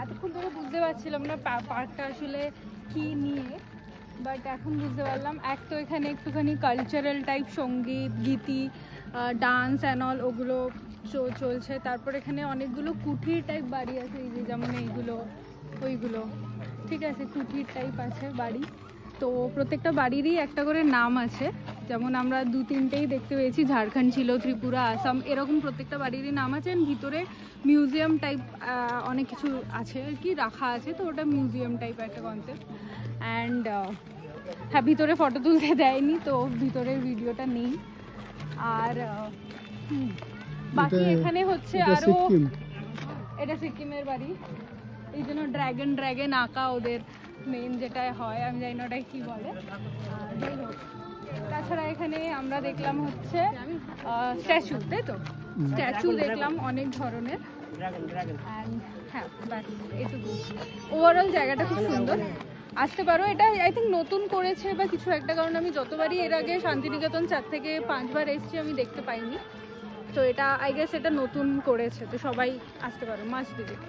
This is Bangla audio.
এতক্ষণ ধরে বুঝতে পারছিলাম না পার্কটা আসলে কি নিয়ে, বাট এখন বুঝতে পারলাম। এক তো এখানে একটুখানি কালচারাল টাইপ সঙ্গীত গীতি ডান্স অ্যান্ড অল ওগুলো শো চলছে। তারপর এখানে অনেকগুলো কুঠির টাইপ বাড়ি আছে, এই যে যেমন এইগুলো ওইগুলো, ঠিক আছে, কুঠির টাইপ আছে বাড়ি। তো প্রত্যেকটা বাড়িরই একটা করে নাম আছে, যেমন আমরা 2-3টেই দেখতে পেয়েছি, ঝাড়খণ্ড ছিল, ত্রিপুরা, আসাম, এরকম প্রত্যেকটা বাড়িরই নাম আছে। ভিতরে মিউজিয়াম টাইপ অনেক কিছু আছে আর কি, রাখা আছে, তো ওটা মিউজিয়াম টাইপ একটা কনসেপ্ট। অ্যান্ড হ্যাঁ, ভিতরে ফটো তুলতে দেয়নি, তো ভিতরের ভিডিওটা নেই। আর বাকি এখানে হচ্ছে আরো, এটা সিকিমের বাড়ি, এই জন্য ড্র্যাগন আঁকা ওদের মেন যেটা হয়, আমি জানি না ওটাই কি বলে, যাই হোক। তাছাড়া এখানে আমরা দেখলাম হচ্ছে স্ট্যাচু, তাই তো, স্ট্যাচু দেখলাম অনেক ধরনের। অ্যান্ড হ্যাঁ, ব্যাস এটুকু। ওভারঅল জায়গাটা খুব সুন্দর, আসতে পারো। এটা আই থিঙ্ক নতুন করেছে বা কিছু একটা, কারণ আমি যতবারই এর আগে শান্তিনিকেতন 4 থেকে 5 বার এসেছি, আমি দেখতে পাইনি। তো এটা আই গেস এটা নতুন করেছে, তো সবাই আসতে পারো, মাস্ট ভিজিট।